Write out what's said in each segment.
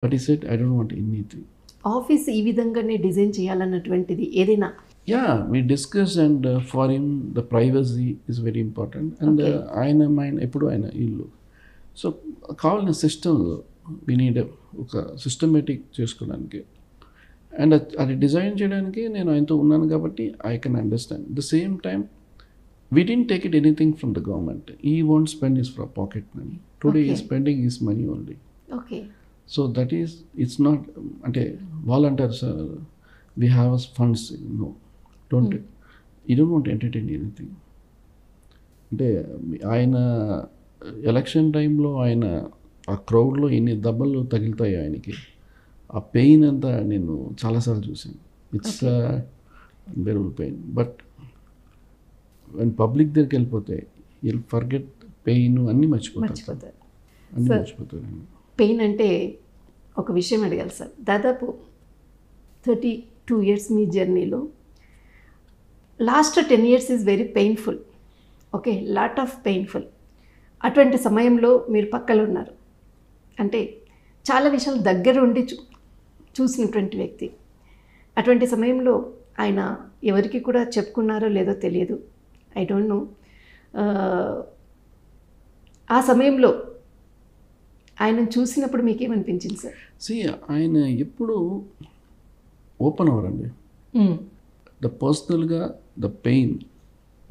But ఈ said I don't want anything. Office ఈ విధంగానే డిజైన్ చేయాలన్నటువంటిది ఏదైనా? Yeah, we discussed and for him the privacy is very important and Okay. ఆయన mind ఎప్పుడు ఆయన ఇల్లు. సో కావాలని సిస్టమ్ వీ నీడ్ ఒక సిస్టమేటిక్ చేసుకోవడానికి అండ్ అది డిజైన్ చేయడానికి నేను ఆయనతో ఉన్నాను కాబట్టి I can understand. The same time we didn't take it anything from the government. He won't spend is for pocket money. Today he spending is money only. Okay. So that is it's not అంటే వాళ్ళు అంటారు sir we have funds. No, don't you don't want entertain anything. అంటే ఆయన election టైంలో ఆయన ఆ క్రౌడ్లో ఎన్ని దెబ్బలు తగులుతాయి ఆయనకి, ఆ పెయిన్ అంతా నేను చాలాసార్లు చూసాను. It's unbearable pain. But one public దగ్గరికి వెళ్ళిపోతే విల్ ఫర్గెట్ పెయిన్ అన్నీ మర్చిపోతారు. అన్నీ మర్చిపోతారు. పెయిన్ అంటే ఒక విషయం అడగాలి సార్. దాదాపు 32 years మీ జర్నీలో last 10 years is very painful. Okay, lot of painful. అటువంటి సమయంలో మీరు పక్కన ఉన్నారు అంటే చాలా విషయాలు దగ్గర ఉండి చూసినటువంటి వ్యక్తి. అటువంటి సమయంలో ఆయన ఎవరికి కూడా చెప్పుకున్నారో లేదో తెలియదు, ఐ డోంట్ నో. ఆ సమయంలో ఆయన చూసినప్పుడు మీకేమనిపించింది సార్? ఆయన ఎప్పుడు ఓపెన్ అవ్వరండి. ద పర్సనల్గా the pain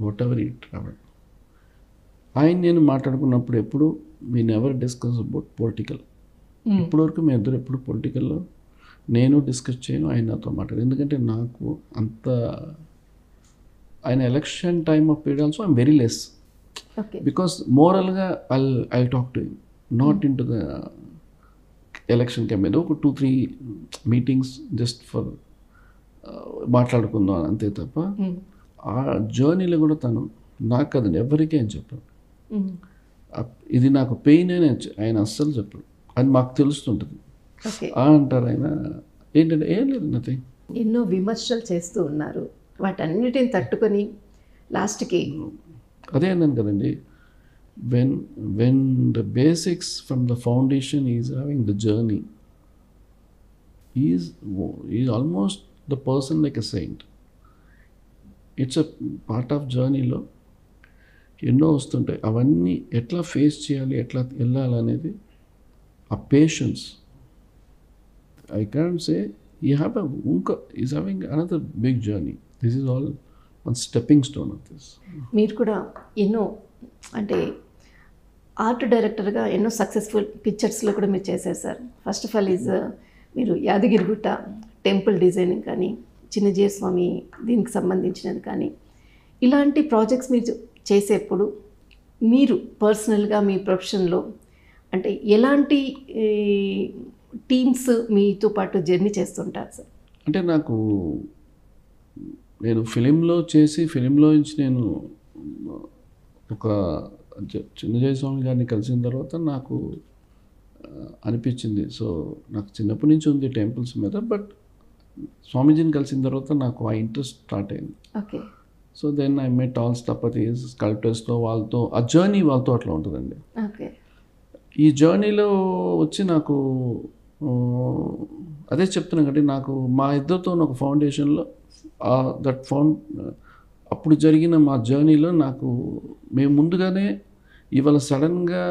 what ever it travel. ఆయన నేను మాట్లాడుకున్నప్పుడు ఎప్పుడు we never discuss about political. ఇప్పటివరకు మేము ఇద్దరు ఎప్పుడు పొలిటికల్లో నేను డిస్కస్ చేయను, ఆయన నాతో మాట్లాడు. ఎందుకంటే నాకు అంత ఆయన election time of period also I'm very less because మోరల్గా I talk to him, not in to the election campaign. ఒక 2-3 మీటింగ్స్ జస్ట్ ఫర్ మాట్లాడుకుందాం అంతే తప్ప ఆ జర్నీలో కూడా తను నాకు కదండి ఎవరికీ అని చెప్పాడు. ఇది నాకు పెయిన్ అని ఆయన అస్సలు చెప్పాడు. అది మాకు తెలుస్తుంటుంది. అంటారు ఆయన ఏంటంటే ఏం లేదు, నథింగ్. ఎన్నో విమర్శలు చేస్తూ ఉన్నారు, వాటన్నిటిని తట్టుకొని లాస్ట్కి అదే అన్నాను కదండి, when the basics from the foundation is having the journey is almost the person like a saint. It's a part of జర్నీలో ఎన్నో వస్తుంటాయి, అవన్నీ ఎట్లా ఫేస్ చేయాలి, ఎట్లా వెళ్ళాలనేది ఆ patience. I can't say you have is having another big journey. This is all one stepping stone of this. మీరు కూడా ఎన్నో అంటే ఆర్ట్ డైరెక్టర్గా ఎన్నో సక్సెస్ఫుల్ పిక్చర్స్లో కూడా మీరు చేశారు sir. First of all is మీరు యాదగిరిగుట్ట టెంపుల్ డిజైనింగ్ కానీ, చిన్నజీయ స్వామి దీనికి సంబంధించినది కానీ, ఇలాంటి ప్రాజెక్ట్స్ మీరు చేసేప్పుడు మీరు పర్సనల్గా మీ ప్రొఫెషన్లో అంటే ఎలాంటి టీమ్స్ మీతో పాటు జర్నీ చేస్తుంటారు సార్? అంటే నేను ఫిలింలో చేసి ఫిలింలో నుంచి నేను ఒక చిన్నజీయ స్వామి గారిని కలిసిన తర్వాత నాకు అనిపించింది. సో నాకు చిన్నప్పటి నుంచి ఉంది టెంపుల్స్ మీద, బట్ స్వామీజీని కలిసిన తర్వాత నాకు ఆ ఇంట్రెస్ట్ స్టార్ట్ అయింది. Okay. So then I met all స్థపతీస్ స్కల్ప్టర్స్తో, వాళ్ళతో ఆ జర్నీ వాళ్ళతో అట్లా ఉంటుందండి. ఓకే. ఈ జర్నీలో వచ్చి నాకు అదే చెప్తున్నాను కాబట్టి నాకు మా ఇద్దరితో ఒక ఫౌండేషన్లో అప్పుడు జరిగిన మా జర్నీలో నాకు మేము ముందుగానే ఇవాళ సడన్గా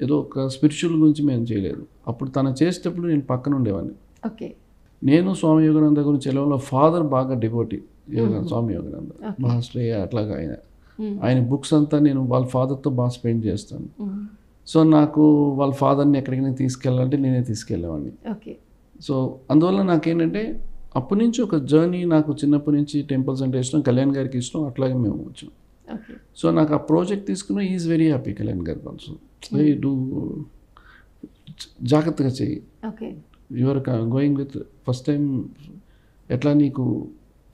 ఏదో ఒక స్పిరిచువల్ గురించి మేము చేయలేదు. అప్పుడు తను చేసేటప్పుడు నేను పక్కన ఉండేవాడిని. ఓకే. నేను స్వామి యోగానంద గురించి ఎలా ఫాదర్ బాగా డివోటీ స్వామి యోగానంద, మహాశ్రేయ అట్లాగా ఆయన బుక్స్ అంతా నేను వాళ్ళ ఫాదర్తో బాగా స్పెండ్ చేస్తాను. సో నాకు వాళ్ళ ఫాదర్ని ఎక్కడికైనా తీసుకెళ్ళాలంటే నేనే తీసుకెళ్ళేవాడిని. ఓకే. సో అందువల్ల నాకేంటంటే అప్పటి నుంచి ఒక జర్నీ, నాకు చిన్నప్పటి నుంచి టెంపుల్స్ అంటే ఇష్టం, కళ్యాణ్ గారికి ఇష్టం, అట్లాగే మేము వచ్చాం. సో నాకు ఆ ప్రాజెక్ట్ తీసుకున్న ఈజ్ వెరీ హ్యాపీ. కళ్యాణ్ గారికి ఆల్సో డూ జాగ్రత్తగా చెయ్యి, your going with first time ఎట్లా నీకు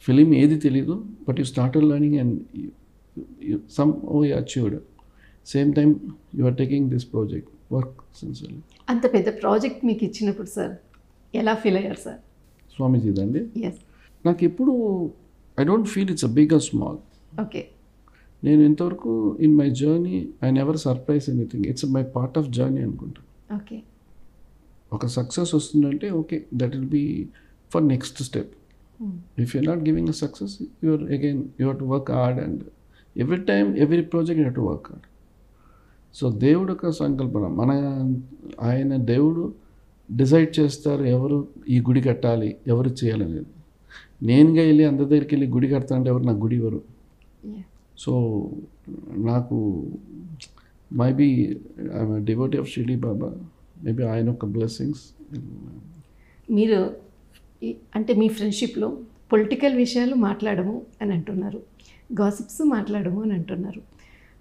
ఫిలిం ఏది తెలీదు, but you started learning and some you achieved. Same time you are taking this project work sincerely. అంత పెద్ద ప్రాజెక్ట్ మీకు ఇచ్చినప్పుడు సార్ ఎలా ఫీల్ అయ్యారు సార్? స్వామీజీదండి, నాకు ఎప్పుడు I don't feel it's a big or small. Okay. నేను ఇంతవరకు in my journey I never surprise anything. It's my part of journey అనుకుంటా. ఓకే. ఒక సక్సెస్ వస్తుందంటే okay that will be for next step. If you're not giving a success you're again you have to work hard and every time every project you have to work hard. So దేవుడు ఒక సంకల్పన ఆయన దేవుడు decide చేస్తారు ఎవరు ఈ గుడి కట్టాలి, ఎవరు చేయాలనేది. నేనుగా వెళ్ళి అందరి దగ్గరికి వెళ్ళి గుడి కడతా అంటే ఎవరు నాకు గుడి ఇవ్వరు. సో నాకు maybe I'm a devotee of Shirdi Baba. Maybe ఆయన యొక్క బ్లెస్సింగ్స్. మీరు అంటే మీ ఫ్రెండ్షిప్లో పొలిటికల్ విషయాలు మాట్లాడము అని అంటున్నారు, గాసిప్స్ మాట్లాడము అని అంటున్నారు.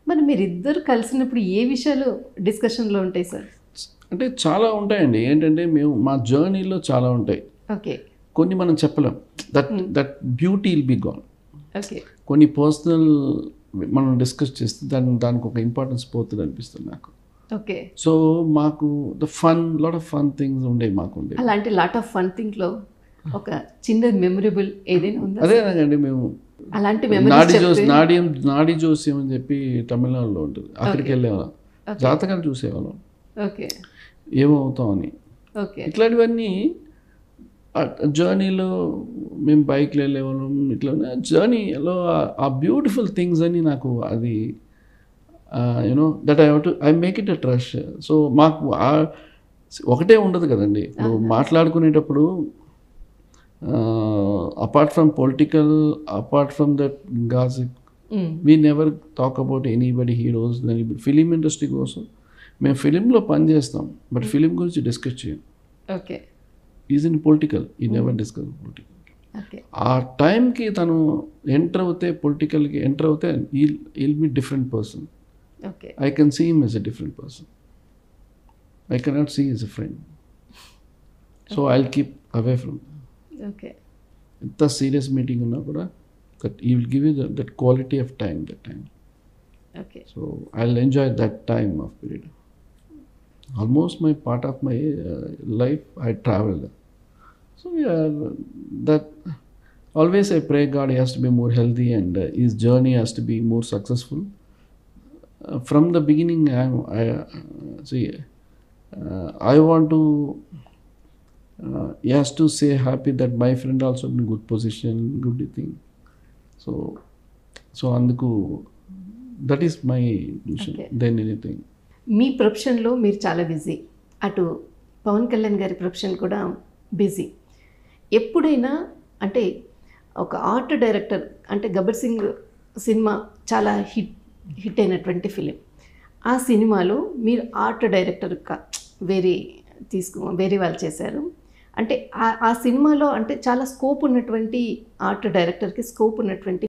మరి మీరిద్దరు కలిసినప్పుడు ఏ విషయాలు డిస్కషన్లో ఉంటాయి సార్? అంటే చాలా ఉంటాయండి. ఏంటంటే మేము మా జర్నీలో చాలా ఉంటాయి. ఓకే. కొన్ని మనం చెప్పలేం. That beauty will be gone. Okay. కొన్ని పర్సనల్ మనం డిస్కస్ చేస్తే దానికి ఒక ఇంపార్టెన్స్ పోతుంది అనిపిస్తుంది నాకు. ఓకే. సో మాకు లాట్ ఆఫ్ ఫన్ థింగ్స్ ఉండేవి మాకు ఉండేవి. అలాంటి లాట్ ఆఫ్ ఫన్ థింగ్లో ఒక చిన్న మెమరబుల్ ఏదైనా ఉందా? అదేనండి మేము అలాంటి నాడీ జోస్యం అని చెప్పి తమిళనాడులో ఉంటుంది, అక్కడికి వెళ్ళేవాళ్ళం, జాతకాలు చూసేవాళ్ళం. ఓకే. ఏమవుతామని. ఓకే. ఇట్లాంటివన్నీ జర్నీలో మేము బైక్లో వెళ్ళేవాళ్ళం. ఇట్లా జర్నీలో ఆ బ్యూటిఫుల్ థింగ్స్ అని నాకు అది you know that I make it a trash. సో మాకు ఒకటే ఉండదు కదండి. ఇప్పుడు మాట్లాడుకునేటప్పుడు apart from political, apart from that gossip, we never talk about anybody heroes. Film industry కోసం మేము ఫిలింలో పనిచేస్తాం, బట్ ఫిలిం గురించి డిస్కస్ చేయం. Okay. Is in political, he never discuss political. ఆ టైంకి తను పొలిటికల్కి ఎంటర్ అవుతే he'll be different person. I can see him as a different person. I cannot see is a friend. So I will keep away from. ఎంత serious meeting ఉన్నా కూడా that he will give you that quality of time, that time. So I will enjoy that time of period. Almost my part of my life I traveled. So that always I pray God he has to be more healthy and his journey has to be more successful. From the beginning I want to he has to say happy that my friend also in good position, good thing. So anduku that is my mission. Then anything. మీ ప్రొఫెషన్లో మీరు చాలా busy, అటు పవన్ కళ్యాణ్ గారి profession కూడా busy. ఎప్పుడైనా అంటే ఒక art director అంటే గబ్బర్ సింగ్ సినిమా చాలా హిట్ అయినటువంటి ఫిలిం, ఆ సినిమాలో మీరు ఆర్ట్ డైరెక్టర్గా వేరే వాళ్ళు చేశారు. అంటే ఆ సినిమాలో అంటే చాలా స్కోప్ ఉన్నటువంటి ఆర్ట్ డైరెక్టర్కి స్కోప్ ఉన్నటువంటి